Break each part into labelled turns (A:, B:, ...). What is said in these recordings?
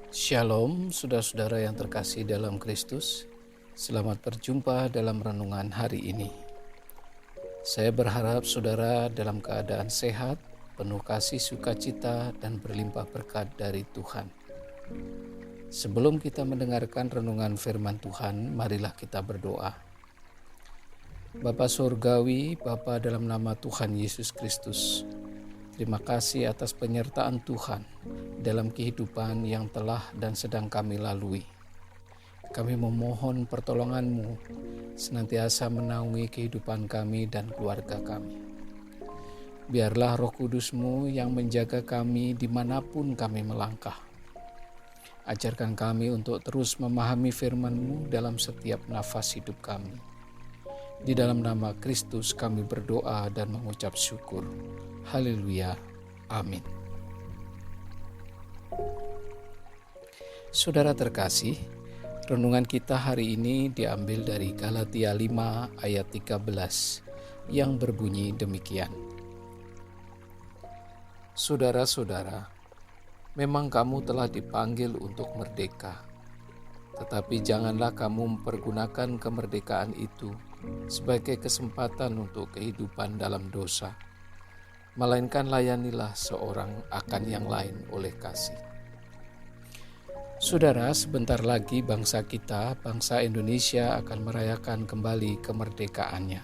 A: Shalom, saudara-saudara yang terkasih dalam Kristus. Selamat berjumpa dalam renungan hari ini. Saya berharap saudara dalam keadaan sehat, penuh kasih sukacita, dan berlimpah berkat dari Tuhan. Sebelum kita mendengarkan renungan firman Tuhan, marilah kita berdoa. Bapa Surgawi, Bapa dalam nama Tuhan Yesus Kristus, terima kasih atas penyertaan Tuhan dalam kehidupan yang telah dan sedang kami lalui. Kami memohon pertolongan-Mu senantiasa menaungi kehidupan kami dan keluarga kami. Biarlah Roh Kudus-Mu yang menjaga kami dimanapun kami melangkah. Ajarkan kami untuk terus memahami firman-Mu dalam setiap nafas hidup kami. Di dalam nama Kristus kami berdoa dan mengucap syukur. Haleluya. Amin. Saudara terkasih, renungan kita hari ini diambil dari Galatia 5 ayat 13 yang berbunyi demikian. Saudara-saudara, memang kamu telah dipanggil untuk merdeka, tetapi janganlah kamu mempergunakan kemerdekaan itu sebagai kesempatan untuk kehidupan dalam dosa, melainkan layanilah seorang akan yang lain oleh kasih. Saudara, sebentar lagi bangsa kita, bangsa Indonesia akan merayakan kembali kemerdekaannya.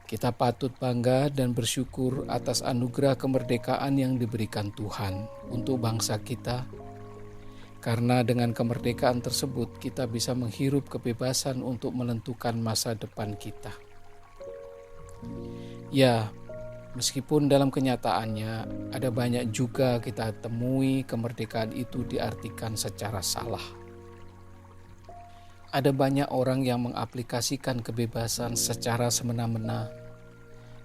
A: Kita patut bangga dan bersyukur atas anugerah kemerdekaan yang diberikan Tuhan untuk bangsa kita, karena dengan kemerdekaan tersebut kita bisa menghirup kebebasan untuk menentukan masa depan kita. Ya, meskipun dalam kenyataannya ada banyak juga kita temui kemerdekaan itu diartikan secara salah. Ada banyak orang yang mengaplikasikan kebebasan secara semena-mena.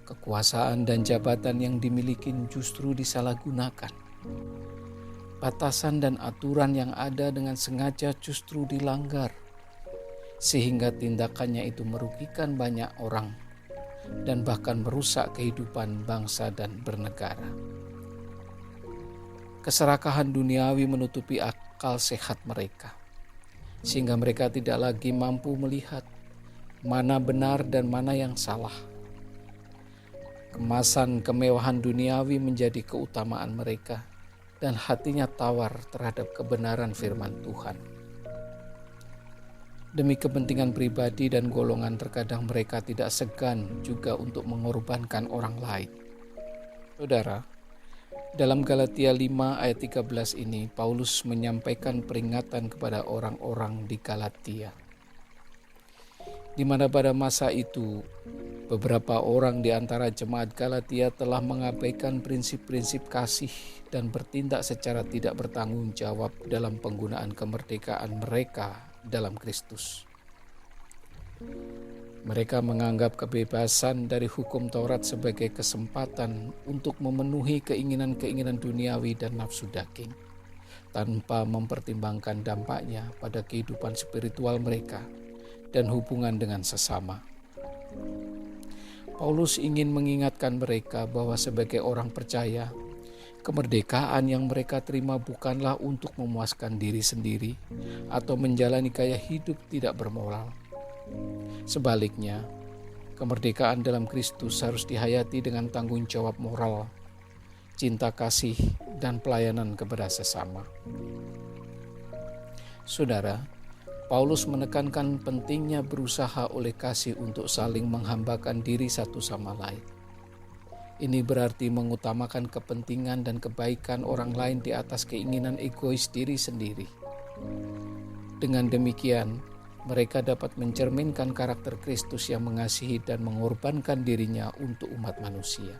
A: Kekuasaan dan jabatan yang dimiliki justru disalahgunakan. Batasan dan aturan yang ada dengan sengaja justru dilanggar, sehingga tindakannya itu merugikan banyak orang dan bahkan merusak kehidupan bangsa dan bernegara. Keserakahan duniawi menutupi akal sehat mereka, sehingga mereka tidak lagi mampu melihat mana benar dan mana yang salah. Kemasan kemewahan duniawi menjadi keutamaan mereka, dan hatinya tawar terhadap kebenaran firman Tuhan. Demi kepentingan pribadi dan golongan, terkadang mereka tidak segan juga untuk mengorbankan orang lain. Saudara, dalam Galatia 5 ayat 13 ini, Paulus menyampaikan peringatan kepada orang-orang di Galatia, di mana pada masa itu beberapa orang di antara jemaat Galatia telah mengabaikan prinsip-prinsip kasih dan bertindak secara tidak bertanggung jawab dalam penggunaan kemerdekaan mereka dalam Kristus. Mereka menganggap kebebasan dari hukum Taurat sebagai kesempatan untuk memenuhi keinginan-keinginan duniawi dan nafsu daging, tanpa mempertimbangkan dampaknya pada kehidupan spiritual mereka dan hubungan dengan sesama. Paulus ingin mengingatkan mereka bahwa sebagai orang percaya, kemerdekaan yang mereka terima bukanlah untuk memuaskan diri sendiri atau menjalani gaya hidup tidak bermoral. Sebaliknya, kemerdekaan dalam Kristus harus dihayati dengan tanggung jawab moral, cinta kasih, dan pelayanan kepada sesama. Saudara, Paulus menekankan pentingnya berusaha oleh kasih untuk saling menghambakan diri satu sama lain. Ini berarti mengutamakan kepentingan dan kebaikan orang lain di atas keinginan egois diri sendiri. Dengan demikian, mereka dapat mencerminkan karakter Kristus yang mengasihi dan mengorbankan dirinya untuk umat manusia.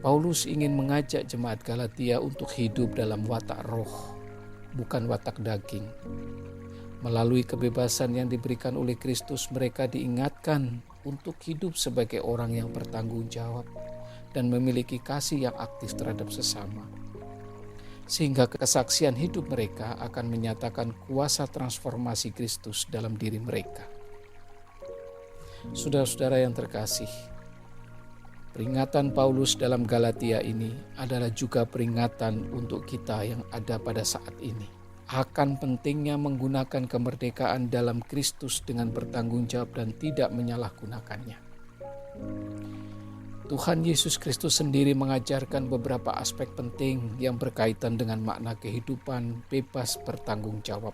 A: Paulus ingin mengajak jemaat Galatia untuk hidup dalam watak roh, bukan watak daging. Melalui kebebasan yang diberikan oleh Kristus, mereka diingatkan untuk hidup sebagai orang yang bertanggung jawab dan memiliki kasih yang aktif terhadap sesama. Sehingga kesaksian hidup mereka akan menyatakan kuasa transformasi Kristus dalam diri mereka. Saudara-saudara yang terkasih, Peringatan Paulus dalam Galatia ini adalah juga peringatan untuk kita yang ada pada saat ini. Akan pentingnya menggunakan kemerdekaan dalam Kristus dengan bertanggung jawab dan tidak menyalahgunakannya. Tuhan Yesus Kristus sendiri mengajarkan beberapa aspek penting yang berkaitan dengan makna kehidupan bebas bertanggung jawab.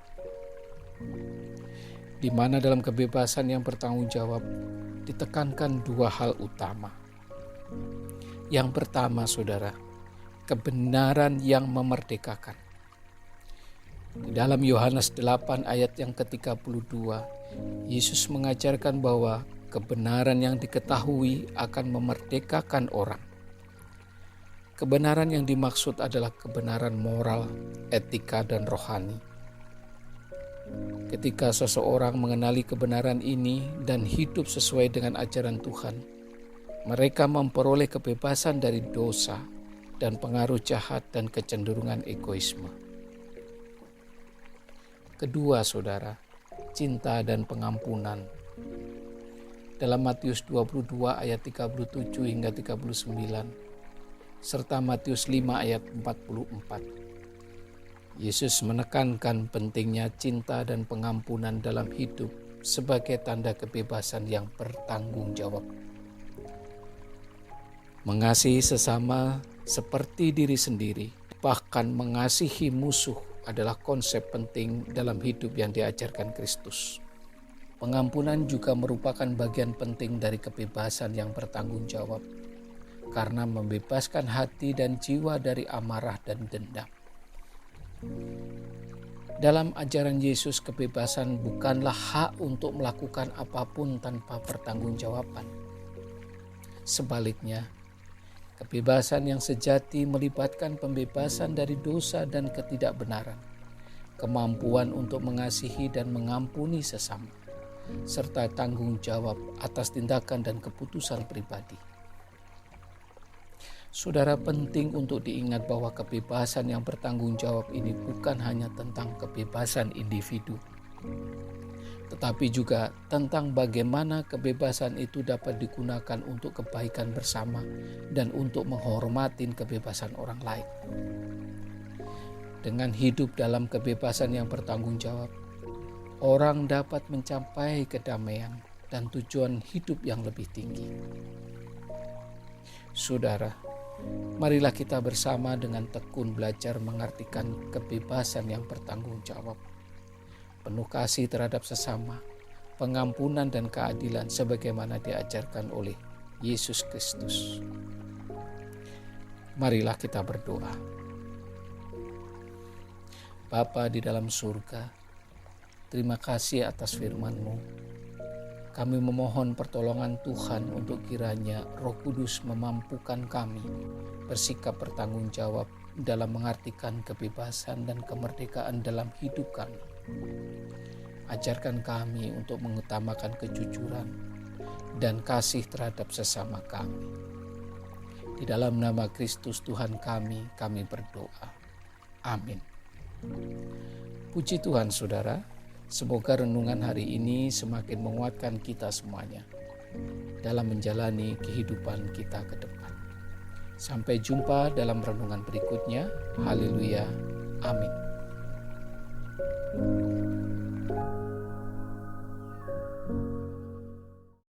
A: Di mana dalam kebebasan yang bertanggung jawab ditekankan dua hal utama. Yang pertama, saudara, kebenaran yang memerdekakan. Di dalam Yohanes 8 ayat yang ke-32, Yesus mengajarkan bahwa kebenaran yang diketahui akan memerdekakan orang. Kebenaran yang dimaksud adalah kebenaran moral, etika, dan rohani. Ketika seseorang mengenali kebenaran ini dan hidup sesuai dengan ajaran Tuhan, mereka memperoleh kebebasan dari dosa dan pengaruh jahat dan kecenderungan egoisme. Kedua, saudara, cinta dan pengampunan. Dalam Matius 22 ayat 37 hingga 39, serta Matius 5 ayat 44. Yesus menekankan pentingnya cinta dan pengampunan dalam hidup sebagai tanda kebebasan yang bertanggung jawab. Mengasihi sesama seperti diri sendiri, bahkan mengasihi musuh adalah konsep penting dalam hidup yang diajarkan Kristus. Pengampunan juga merupakan bagian penting dari kebebasan yang bertanggung jawab, karena membebaskan hati dan jiwa dari amarah dan dendam. Dalam ajaran Yesus, kebebasan bukanlah hak untuk melakukan apapun tanpa pertanggungjawaban. Sebaliknya, kebebasan yang sejati melibatkan pembebasan dari dosa dan ketidakbenaran, kemampuan untuk mengasihi dan mengampuni sesama, serta tanggung jawab atas tindakan dan keputusan pribadi. Saudara, penting untuk diingat bahwa kebebasan yang bertanggung jawab ini bukan hanya tentang kebebasan individu, tetapi juga tentang bagaimana kebebasan itu dapat digunakan untuk kebaikan bersama dan untuk menghormati kebebasan orang lain. Dengan hidup dalam kebebasan yang bertanggung jawab, orang dapat mencapai kedamaian dan tujuan hidup yang lebih tinggi. Saudara, marilah kita bersama dengan tekun belajar mengartikan kebebasan yang bertanggung jawab, penuh kasih terhadap sesama, pengampunan dan keadilan sebagaimana diajarkan oleh Yesus Kristus. Marilah kita berdoa. Bapa di dalam surga, terima kasih atas firman-Mu. Kami memohon pertolongan Tuhan untuk kiranya Roh Kudus memampukan kami bersikap bertanggung jawab dalam mengartikan kebebasan dan kemerdekaan dalam hidup kami. Ajarkan kami untuk mengutamakan kejujuran dan kasih terhadap sesama kami. Di dalam nama Kristus Tuhan kami berdoa. Amin. Puji Tuhan, saudara. Semoga renungan hari ini semakin menguatkan kita semuanya dalam menjalani kehidupan kita ke depan. Sampai jumpa dalam renungan berikutnya. Haleluya. Amin.